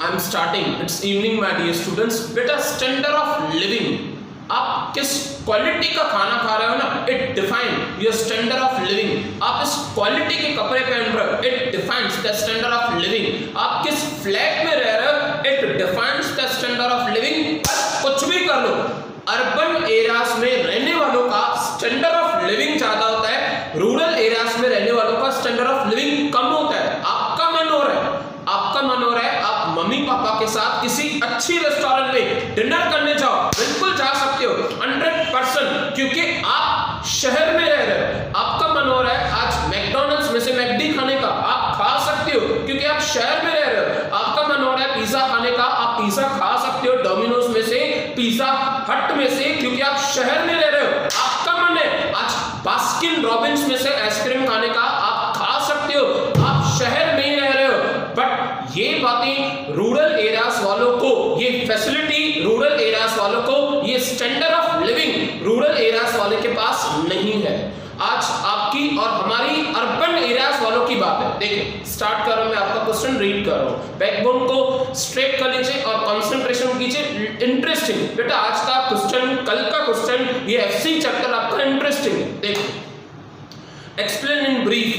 I am starting, it's evening my dear students. बेटा standard of living, आप किस quality का खाना खा रहे हो ना, it define your standard of living. आप इस क्वालिटी के कपड़े पहन रहे हो, it defines the standard of living. आप किस फ्लैट में रह रहे हो, it defines the standard of living. कुछ भी कर लो, अर्बन एरियाज में रहने वालों का स्टैंडर्ड ऑफ लिविंग ज्यादा होता है, रूरल एरियाज में रहने वालों का स्टैंडर्ड ऑफ लिविंग कम होता है। आपका मन हो रहा है, आपका मन हो रहा है आप मम्मी पापा के साथ किसी अच्छी रेस्टोरेंट में डिनर करने जाओ, बिल्कुल जा सकते हो 100%, क्योंकि आप शहर में रह रहे हो। आपका मन हो रहा है आज मैकडॉनल्ड्स में से मैकडी खाने का, आप खा सकते हो क्योंकि आप शहर में रह रहे हो। आपका मन हो रहा है पिज्जा खाने का, आप पिज्जा खा सकते हो डोमिनोज में से, पिज्जा हट में से, क्योंकि आप शहर में रह रहे हो। आपका मन है आज बास्किन रॉबिन्स में से आइसक्रीम खाने का, आप खा सकते हो, आप शहर में ही रह रहे हो। बट ये बातें रूरल एरियाज वालों को, ये फैसिलिटी रूरल एरियाज वालों को, ये standard of living rural areas वाले के पास नहीं है। आज आपकी और हमारी अर्बन एरियाज वालों की बात है। देखिए स्टार्ट कर रहा हूं, मैं आपका क्वेश्चन रीड कर रहा हूं, बैकबोन को स्ट्रेट कर लीजिए और कंसंट्रेशन कीजिए। इंटरेस्टिंग बेटा, आज का क्वेश्चन, कल का क्वेश्चन, ये एफसी चैप्टर आपका इंटरेस्टिंग है। देखिए explain in brief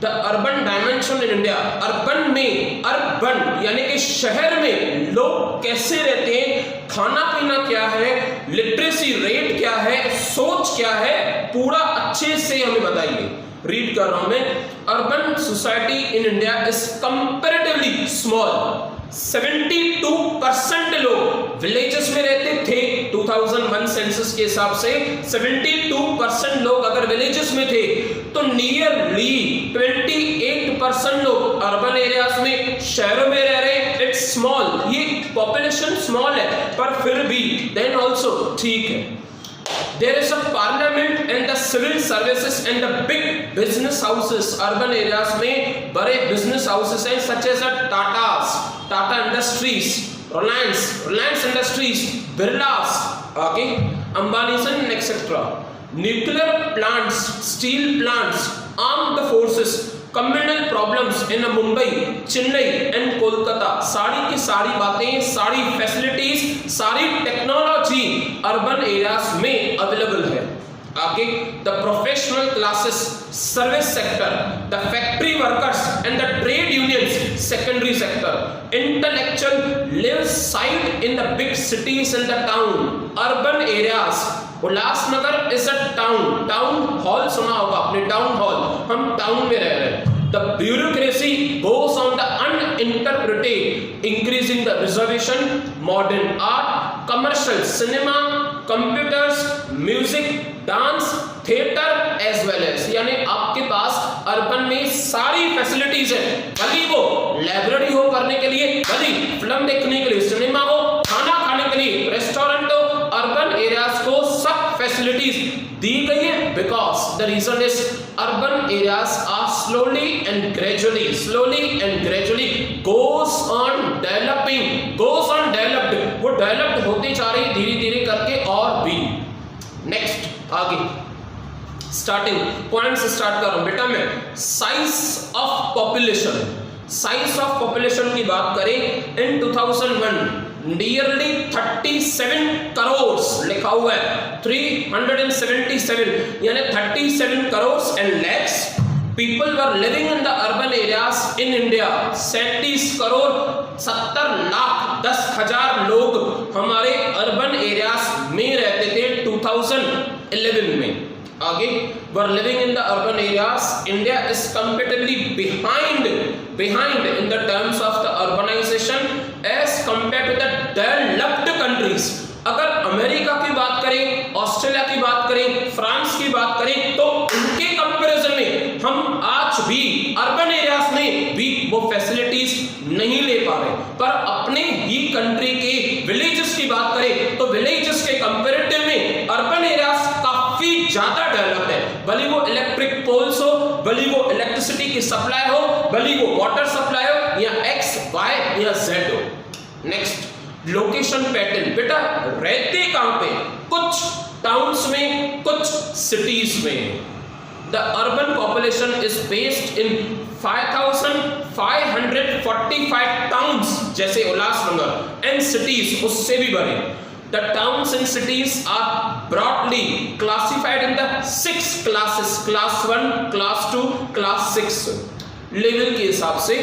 the urban dimension in India. Urban में, अर्बन यानी कि शहर में लोग कैसे रहते हैं, खाना पीना क्या है, लिटरेसी रेट क्या है, सोच क्या है, पूरा अच्छे से हमें बताइए। रीड कर रहा हूं मैं। Urban society in India is comparatively small. 72% लोग विलेजेस में रहते थे 2001 सेंसस के हिसाब से। 72% लोग अगर विलेजेस में थे तो नियरली 28% लोग अर्बन एरियाज में, शहरों में रह रहे हैं। इट्स स्मॉल, ये पॉपुलेशन स्मॉल है, पर फिर भी देन ऑल्सो ठीक है। There is a parliament and the civil services and the big business houses. Urban areas में बड़े business houses हैं such as Tata's, Tata Industries, Reliance Industries, Birla's, okay, Ambani's and etc. Nuclear plants, steel plants, armed forces, communal problems in Mumbai, Chennai and Kolkata. सारी की सारी बातें, सारी facilities, सारी technology urban areas में available है। आगे the professional classes, service sector, the factory workers and the trade unions, secondary sector, intellectual live side in the big cities and the town. Urban areas, Ulhasnagar is a town, town hall सुना होगा आपने, town hall, हम town में रह रहे हैं। The bureaucracy goes on the uninterpreted, increasing the reservation, modern art, commercial cinema, computers, music, dance, theater as well as, यानी आपके पास अर्बन में सारी फैसिलिटीज है, भली वो लाइब्रेरी हो करने के लिए, भली फिल्म देखने के लिए सिनेमा हो, खाना खाने के लिए रेस्टोरेंट हो, अर्बन एरियाज को सब फैसिलिटीज दी गई है। Because the reason is urban areas are slowly and gradually goes on developing, वो डेवलप्ड होती जा रही धीरे धीरे करके और भी। नेक्स्ट आगे स्टार्टिंग पॉइंट से स्टार्ट कर रहा हूं बेटा मैं। Size of population, size of population की बात करें इन 2001 नियरली 37 करोड़ लिखा हुआ है, 377 यानी 37 crore and lakhs people were living in the urban areas in India। 37 crore 70 lakh 10,000 लोग हमारे अर्बन एरियाज में रहते थे 2011 में। आगे were living in the urban areas। India is comparatively behind in the terms of the urbanization as compared to the developed countries। अगर America की बात करें, ऑस्ट्रेलिया की बात करें, फ्रांस की बात करें, तो उनके कंपैरिजन में हम आज भी अर्बन एरियाज में भी वो फैसिलिटीज नहीं ले पा रहे। पर अपने ही कंट्री के विलेजेस की बात करें तो विलेजेस के कंपैरेटिव में अर्बन एरियाज काफी ज्यादा डेवलप्ड है। भले वो इलेक्ट्रिक पोल्स हो, भले वो इलेक्ट्रिसिटी की सप्लाई हो, भले वो वाटर सप्लाई हो, या एक्स वाई या जेड हो। नेक्स्ट लोकेशन पैटर्न, बेटा रहते कहां पे, कुछ टाउन्स में, कुछ सिटीज में। The urban population is based in 5,545 towns जैसे उल्लासनगर, एंड सिटीज उससे भी बड़े। The towns and cities are broadly classified in the 6 classes, class 1, class 2, class 6 level के हिसाब से।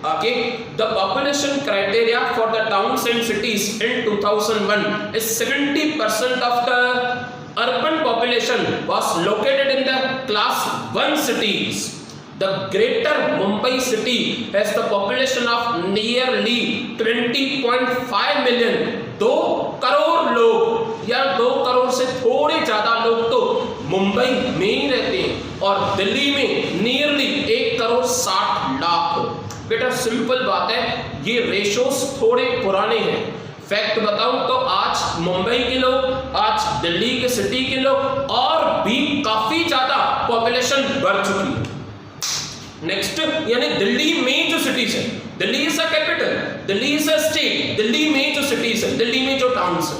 आगे the population criteria for the towns and cities in 2001 is 70% of the urban population was located in the class 1 cities. The greater Mumbai city has the population of nearly 20.5 million, 2 crore लोग या 2 करोड़ से थोड़े ज्यादा लोग तो मुंबई में ही रहते हैं, और दिल्ली में नियरली 1 करोड़ 60 लाख। बेटा सिंपल बात है, ये रेशोस थोड़े पुराने हैं। फैक्ट बताऊं तो आज मुंबई के लोग, आज दिल्ली के सिटी के लोग और भी काफी ज्यादा पॉपुलेशन बढ़ चुकी है। नेक्स्ट, यानी दिल्ली में जो सिटीज है, Delhi is a capital, Delhi is a state, Delhi में जो सिटीज है, दिल्ली में जो टाउन्स है।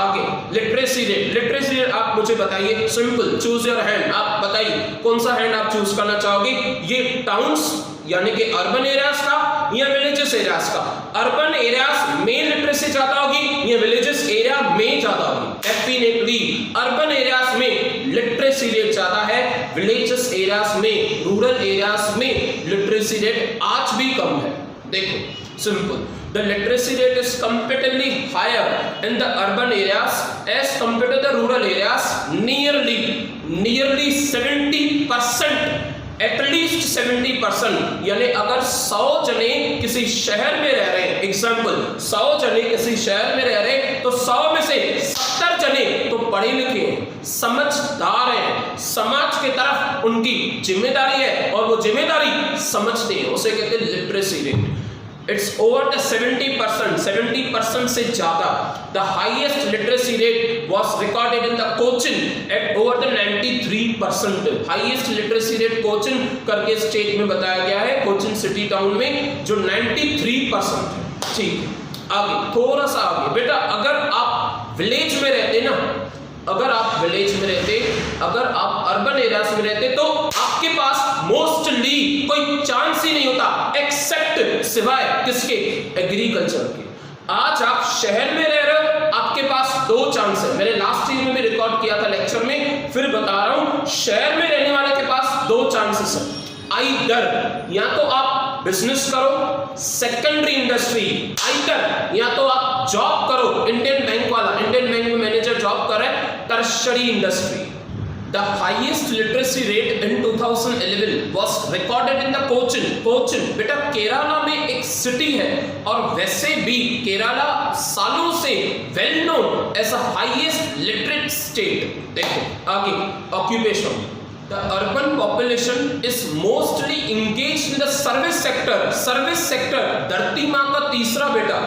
आगे लिटरेसी रेट, लिटरेसी रेट आप मुझे बताइए, सिंपल चूज योर हैंड, आप बताइए कौन सा हैंड आप चूज करना चाहोगे, ये टाउन्स यानी कि अर्बन एरियाज का या विलेजेस एरियाज का। अर्बन एरियाज में लिटरेसी ज्यादा होगी या विलेजेस एरिया में ज्यादा होगी? डेफिनेटली अर्बन एरियाज में लिटरेसी रेट ज्यादा है, विलेजेस एरियाज में, रूरल एरियाज में लिटरेसी रेट आज भी कम है। देखो simple, the literacy rate is comparatively higher in the urban areas as compared to the rural areas, nearly 70%, at least 70%। यानी अगर 100 जने किसी शहर में रह रहे हैं, एग्जाम्पल 100 जने किसी शहर में रह रहे हैं, तो 100 में से 70 जने तो पढ़े लिखे हैं, समझदार हैं, समाज के तरफ उनकी जिम्मेदारी है और वो जिम्मेदारी समझते हैं, उसे कहते हैं literacy rate. It's over the 70% से ज्यादा। The highest literacy rate was recorded in the Cochin at over the 93%। highest literacy rate Cochin करके स्टेट में बताया गया है, कोचिन सिटी टाउन में, जो 93% है। ठीक, आगे थोड़ा सा आगे बेटा, अगर आप विलेज में रहते ना, अगर आप विलेज में रहते, अगर आप अर्बन एरियाज में रहते, तो आपके पास मोस्टली कोई चांस ही नहीं होता, एक्सेप्ट सिवाय किसके, एग्रीकल्चर के। आज आप शहर में रह रहे हो, आपके पास 2 चांस है। मैंने लास्ट ईयर में भी रिकॉर्ड किया था लेक्चर में, फिर बता रहा हूं, शहर में रहने वाले के पास 2 चांसेस है। आइदर या तो आप बिजनेस करो, सेकेंडरी इंडस्ट्री, आइदर या तो आप जॉब करो, इंडियन बैंक वाला, इंडियन बैंक में मैनेजर जॉब कर रहा है, tertiary industry. The highest literacy rate in 2011 was recorded in the Cochin। Cochin बेटा केरला में एक सिटी है, और वैसे भी केरला सालों से well known as a highest literate state. देखो आगे, occupation, the urban population is mostly engaged in the service sector। Service sector धरती माँ का तीसरा बेटा,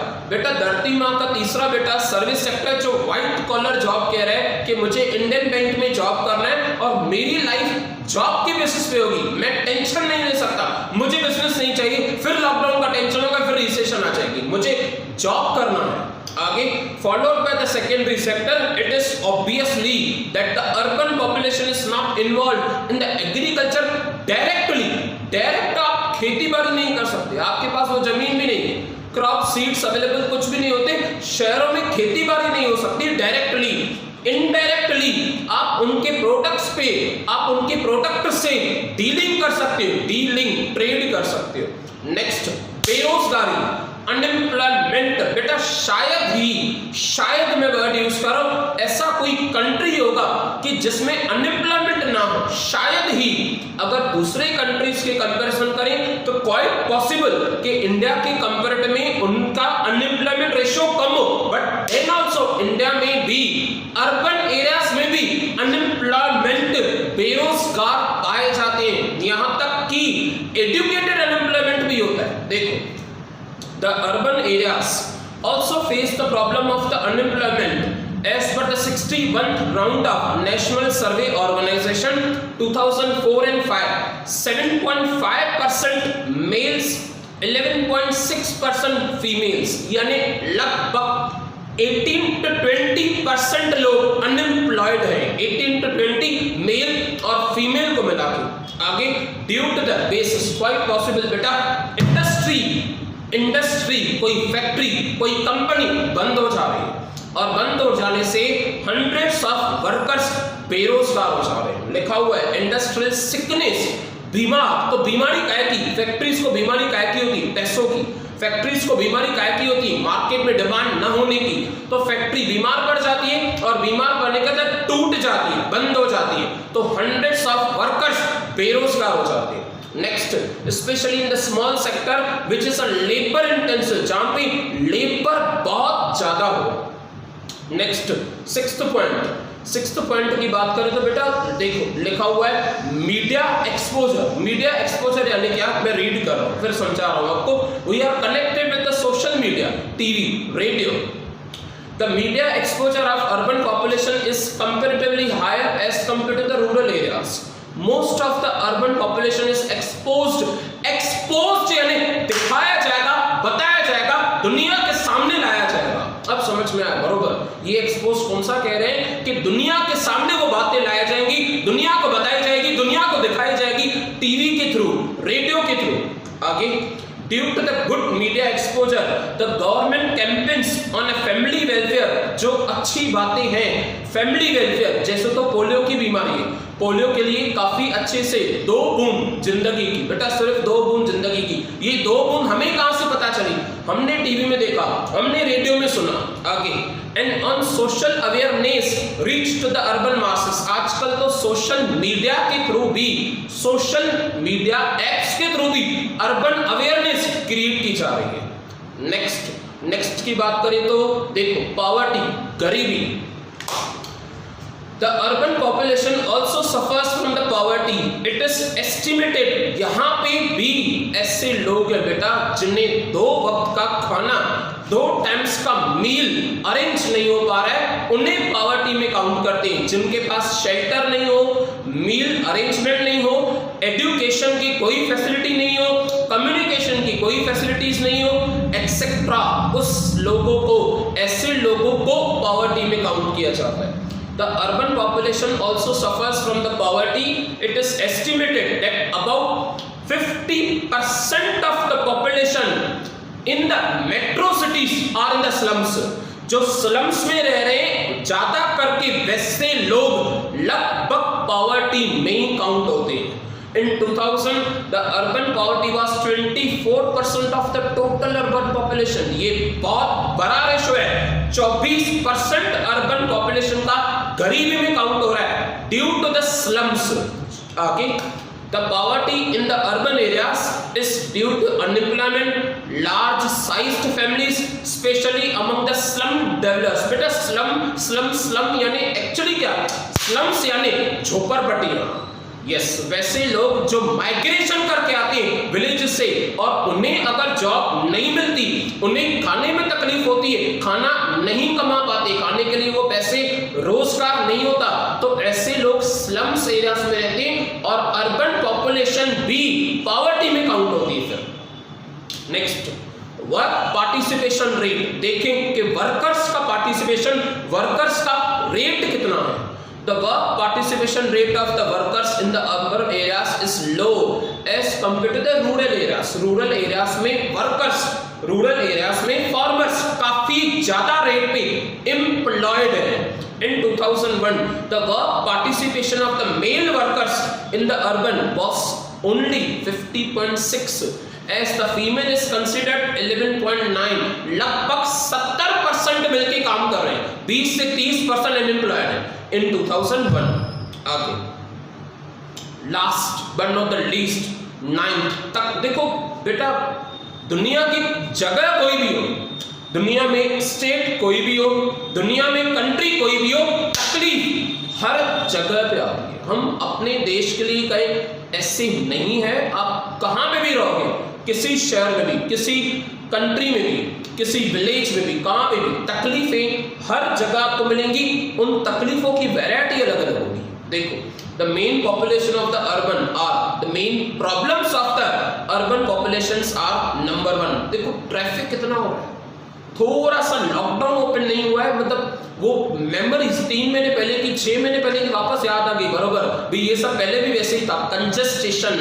धरती माँ का तीसरा बेटा सर्विस सेक्टर, जो व्हाइट कॉलर जॉब कह रहे हैं कि मुझे इंडियन बैंक में जॉब करना है और मेरी लाइफ जॉब के बेसिस पे होगी, मैं टेंशन नहीं ले सकता, मुझे बिजनेस नहीं चाहिए, फिर लॉकडाउन का टेंशन होगा, फिर रिसेशन आ जाएगी, मुझे जॉब करना है। आगे, followed by the secondary sector, it is obviously that the urban population is not involved in the agriculture directly। Direct आप खेती बाड़ी नहीं कर सकते, आपके पास वो जमीन भी नहीं है, क्रॉप सीड्स अवेलेबल कुछ भी नहीं होते, शहरों में खेती बाड़ी नहीं हो सकती डायरेक्टली। इनडायरेक्टली आप उनके प्रोडक्ट्स पे, आप उनके प्रोडक्ट से डीलिंग कर सकते हो, डीलिंग ट्रेड कर सकते हो। नेक्स्ट, बेरोजगारी, अनएम्प्लॉयमेंट। बेटा शायद मैं वर्ड यूज कर रहा हूं, ऐसा कोई कंट्री होगा कि जिसमें अनएम्प्लॉयमेंट ना हो, शायद ही। अगर दूसरे कंट्रीज के कंपैरिजन करें तो क्वाइट पॉसिबल कि इंडिया के कंपैरेटिव में उनका अनएम्प्लॉयमेंट रेशियो कम हो, बट देन आल्सो इंडिया में भी, अर्बन एरियाज में भी अनएम्प्लॉयमेंट, बेरोजगार पाए जाते हैं, यहां तक कि एजुकेटेड अनएम्प्लॉयमेंट भी होता है। देखो, the urban areas also face the problem of the unemployment as per the 61th round of National Survey Organization 2004 and 5। 7.5% males, 11.6% females, यानी लगभग 18 to 20% लोग अनएम्प्लॉयड हैं, 18 to 20 मेल और फीमेल को मिला के। आगे, due to the basis, quite possible बेटा, इंडस्ट्री, कोई फैक्ट्री, कोई कंपनी बंद हो जा रही है और बंद हो जाने से हंड्रेड्स ऑफ वर्कर्स बेरोजगार हो जा रहे हैं। लिखा हुआ है इंडस्ट्रियल सिकनेस, बीमार। तो बीमारी काहे की? फैक्ट्रीज को बीमारी काहे की होती? पैसों की। फैक्ट्रीज को बीमारी काहे की होती? मार्केट में डिमांड न होने की। तो फैक्ट्री बीमार पड़ जाती है और बीमार पड़ने के बाद टूट जाती है, बंद हो जाती है, तो हंड्रेड्स ऑफ वर्कर्स बेरोजगार हो जाते हैं। Next, specially in the small sector which is a labour intensive, जहां पे लेबर बहुत ज्यादा हो। नेक्स्ट, सिक्स्थ पॉइंट की बात करें तो बेटा देखो लिखा हुआ है मीडिया एक्सपोजर। मीडिया एक्सपोजर यानी क्या? मैं रीड कर रहा हूं, फिर समझा रहा हूं आपको। We are connected with the social media, TV, radio. The media exposure of urban population is comparatively higher as compared to the rural areas. Most of the urban population is exposed. Exposed यानी दिखाया जाएगा, बताया जाएगा, दुनिया के सामने लाया जाएगा। अब समझ में आया? बरोबर। ये एक्सपोज कौन सा कह रहे हैं कि दुनिया के सामने वो बातें लाई जाएंगी, दुनिया को बताई जाएगी, दुनिया को दिखाई जाएगी टीवी के थ्रू, रेडियो के थ्रू। आगे, due to the good media exposure the government campaigns on a family welfare. जो अच्छी बातें हैं फैमिली वेलफेयर, जैसे तो पोलियो की बीमारी है, पोलियो के लिए काफी अच्छे से 2 बूंद जिंदगी की, बेटा सिर्फ 2 बूंद जिंदगी की। ये 2 बूंद हमें कहां से पता चली? हमने टीवी में देखा, हमने रेडियो में सुना। आगे, and on social awareness reach to the urban masses. आजकल तो सोशल मीडिया के थ्रू भी, सोशल मीडिया एप्स के थ्रू भी अर्बन अवेयरनेस क्रिएट की जा रही है। नेक्स्ट की बात करें तो देखो पॉवर्टी, गरीबी। The urban population also suffers from the poverty. It is estimated, यहाँ पे भी ऐसे लोग हैं बेटा जिन्हें 2 वक्त का खाना, 2 टाइम्स का मील अरेंज नहीं हो पा रहा है, उन्हें पॉवर्टी में काउंट करते हैं। जिनके पास शेल्टर नहीं हो, मील अरेंजमेंट नहीं हो, एजुकेशन की कोई फैसिलिटी नहीं हो, कम्युनिकेशन की कोई फैसिलिटीज नहीं हो, एक्सेट्रा, उस लोगों को, ऐसे लोगों को पॉवर्टी में काउंट किया जाता है। The urban population also suffers from the poverty. It is estimated that about 50% of the population in the metro cities are in the slums. जो slums में रह रहे हैं ज्यादा करके वैसे लोग लगभग पॉवर्टी में ही काउंट होते हैं। In 2000, the urban poverty was 24% of the total urban population. ये बहुत बड़ा रेशो है। 24% अर्बन पॉपुलेशन का गरीबी में काउंट हो रहा है ड्यू टू द स्लम्स। आगे, the poverty in the urban areas is due to unemployment, large sized families, especially among the slum dwellers. बेटा slum यानी एक्चुअली क्या? slums यानी झोपड़पट्टियां। यस, वैसे लोग जो माइग्रेशन करके आते हैं विलेज से और उन्हें अगर जॉब नहीं मिलती, उन्हें खाने में तकलीफ होती है, खाना नहीं कमा पाते, खाने के लिए वो पैसे, रोजगार नहीं होता, तो ऐसे लोग स्लम्स एरियाज में रहते हैं और अर्बन पॉपुलेशन भी पॉवर्टी में काउंट होती है। फिर नेक्स्ट, वर्क पार्टिसिपेशन रेट। देखें कि वर्कर्स का पार्टिसिपेशन, वर्कर्स का रेट कितना है। The work participation rate of the workers in the urban areas is low as compared to the rural areas. Rural areas में workers, rural areas में farmers काफी ज्यादा रेट पे employed हैं। In 2001, the work participation of the male workers in the urban was only 50.6 as the female is considered 11.9. लगभग 70% मिलके काम कर रहे हैं, 20 से 30% अनएम्प्लॉयड है in 2001. आगे, last but not the least, 9th तक देखो बेटा, दुनिया की जगह कोई भी हो, दुनिया में स्टेट कोई भी हो, दुनिया में कंट्री कोई भी हो, तकलीफ हर जगह पे आती है। हम अपने देश के लिए कहीं ऐसे नहीं है, आप कहाँ पे भी रहोगे, किसी शहर में भी, किसी कंट्री में भी, किसी विलेज में भी, कहाँ पे भी तकलीफें हर जगह आपको मिलेंगी। उन तकलीफों की वैरायटी अलग अलग होगी। देखो, the main population of the urban are the main problems of the urban populations are number 1. देखो ट्रैफिक कितना हो रहा है, थोड़ा सा लॉकडाउन ओपन नहीं हुआ है, मतलब वो मेमोरीज 3 महीने पहले की, 6 महीने पहले की वापस याद आ गई। बरोबर भी, ये सब पहले भी वैसे ही था। कंजेस्टेशन,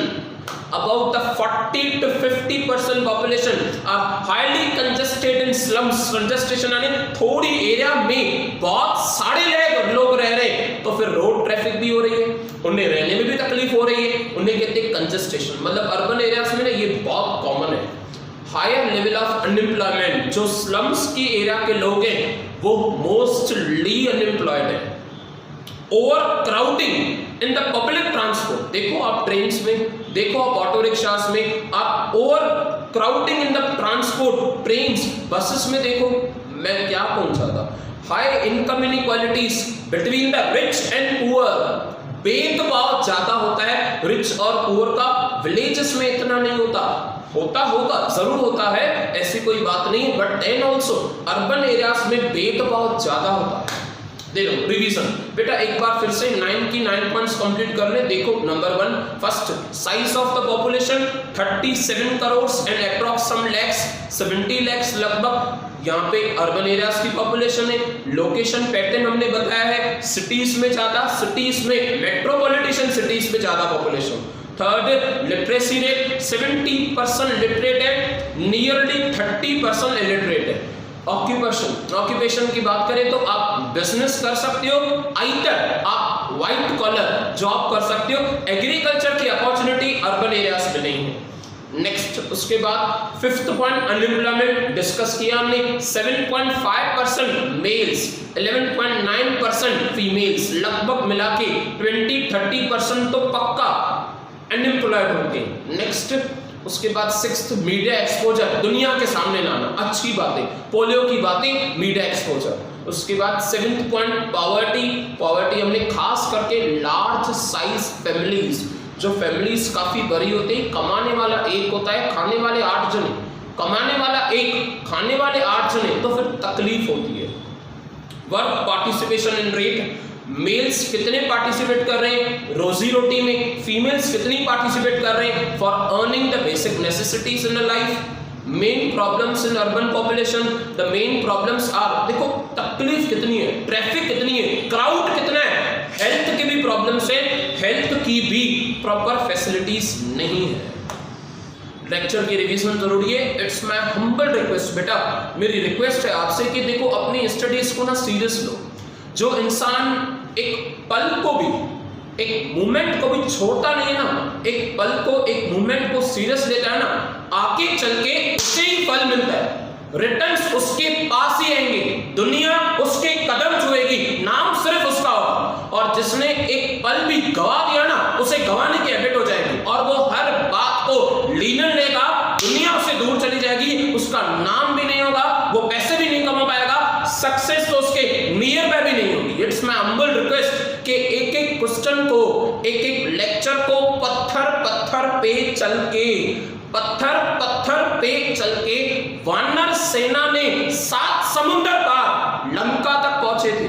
about the 40 to 50% population are highly congested in slums. Congestion यानी थोड़ी एरिया में बहुत सारे लोग रह रहे हैं, तो फिर रोड ट्रैफिक भी हो रही है, उन्हें रहने में भी तकलीफ हो रही है, उन्हें कहते हैं कंजेस्टेशन। मतलब अर्बन एरियाज में ना ये बहुत कॉमन है। हायर लेवल ऑफ अनएम्प्लॉयमेंट, जो स्लम्स की एरिया के लोग हैं वो मोस्टली अनएम्प्लॉयड है। Over crowding in the public transport, देखो आप ट्रेन्स में, देखो आप ऑटो रिक्शास में, आप over crowding in the transport, trains buses में देखो। मैं क्या कहना चाहता, high income inequalities between the rich and poor, भेदभाव ज्यादा होता है रिच और पुअर का। विलेजेस में इतना नहीं होता, होगा जरूर होता है, ऐसी कोई बात नहीं, but then also urban areas में भेदभाव ज्यादा होता है। देखो रिवीजन बेटा, एक बार फिर से 9 की 9 पॉइंट्स कंप्लीट कर ले। देखो number 1, first size of the population 37 crore and approx some lakhs 70 lakhs लगभग यहाँ पे अर्बन एरियाज की पॉपुलेशन है। लोकेशन पैटर्न हमने बताया है, सिटीज में ज्यादा, सिटीज में मेट्रोपॉलिटन सिटीज में ज्यादा population. Third, literacy rate 70% literate है, नियरली 30% इलिटरेट है। ऑक्यूपेशन की बात करें तो आप बिजनेस कर सकते हो, आइदर आप व्हाइट कॉलर जॉब कर सकते हो, एग्रीकल्चर की अपॉर्चुनिटी अर्बन एरियाज में नहीं है। नेक्स्ट, उसके बाद फिफ्थ पॉइंट अनएम्प्लॉयमेंट डिस्कस किया हमने, 7.5% मेल्स, 11.9% फीमेल्स, लगभग मिला के 20-30% तो पक्का अनएम्प्लॉयड होते हैं। नेक्स्ट, उसके बाद सिक्स्थ, मीडिया एक्सपोजर, दुनिया के सामने लाना, अच्छी बातें, पोलियो की बातें, मीडिया एक्सपोजर। उसके बाद सेवेंथ पॉइंट पॉवर्टी हमने खास करके लार्ज साइज फैमिलीज, जो फैमिलीज काफी बड़ी होती है, कमाने वाला एक होता है, खाने वाले 8 जने, कमाने वाला एक, खाने वाले 8 जने, तो फिर तकलीफ होती है। Work participation in rate, males कितने पार्टिसिपेट कर रहे हैं रोजी रोटी में, फीमेल्स कितनी पार्टिसिपेट कर रहे हैं for earning the basic necessities in life. Main problems in urban population, the main problems are, देखो तकलीफ कितनी है, ट्रैफिक कितनी है, क्राउड कितना है, हेल्थ की भी प्रॉब्लम्स है, हेल्थ की भी प्रॉपर फैसिलिटीज नहीं है। लेक्चर की रिवीजन जरूरी है, इट्स माय हम्बल रिक्वेस्ट बेटा, मेरी रिक्वेस्ट है आपसे कि देखो अपनी स्टडीज को ना सीरियस लो। जो इंसान एक पल को भी, एक मोमेंट को भी छोड़ता नहीं है ना, एक पल को, एक मोमेंट को सीरियस लेता है ना, आगे चल के उसे ही फल मिलता है, रिटर्न्स उसके पास ही आएंगे, दुनिया उसके कदम छुएगी, नाम सिर्फ उसका होगा। और जिसने एक पल भी गवा दिया ना, उसे गवाने की हैबिट हो जाएगी और वो हर बात को लीनर लेगा, दुनिया उससे दूर चली जाएगी, उसका नाम भी नहीं होगा, वो पैसे भी नहीं कमा पाएगा, सक्सेस तो उसके नियर बाय भी नहीं होगी। इट्स माय हम्बल रिक्वेस्ट कि एक एक क्वेश्चन को, एक एक लेक्चर को पत्थर पत्थर पे चल के, पत्थर पत्थर पे चल के वानर सेना ने 7 समुद्र पार लंका तक पहुंचे थे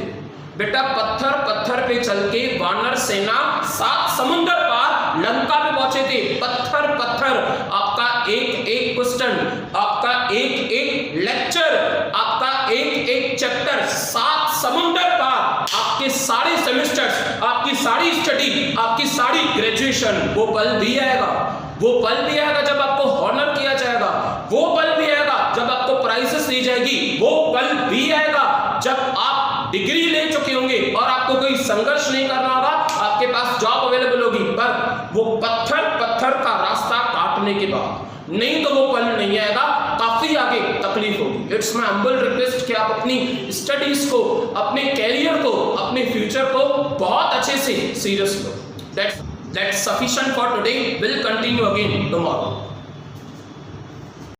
बेटा। पत्थर पत्थर पे चल के वानर सेना 7 समुद्र पार लंका में पहुंचे थे। पत्थर पत्थर, आपका एक एक क्वेश्चन, आपका एक एक लेक्चर, आपका एक एक चैप्टर, 7 समुद्र पार, आपके सारे सेमेस्टर्स, आपकी सारी स्टडी, आपकी सारी ग्रेजुएशन, वो पल भी आएगा, वो पल भी आएगा जब आपको हॉनर किया जाएगा, वो पल भी आएगा जब आपको प्राइजेस दी जाएगी, वो पल भी आएगा जब आप डिग्री ले चुके होंगे और आपको कोई संघर्ष नहीं करना होगा, आपके पास जॉब अवेलेबल होगी, पर वो पत्थर पत्थर का रास्ता काटने के बाद, नहीं तो वो पल नहीं आएगा, काफी आगे तकलीफ होगी। इट्स माय हम्बल रिक्वेस्ट कि आप अपनी स्टडीज को, अपने कैरियर को, अपने फ्यूचर को बहुत अच्छे से serious low. That's sufficient for today. We'll continue again tomorrow.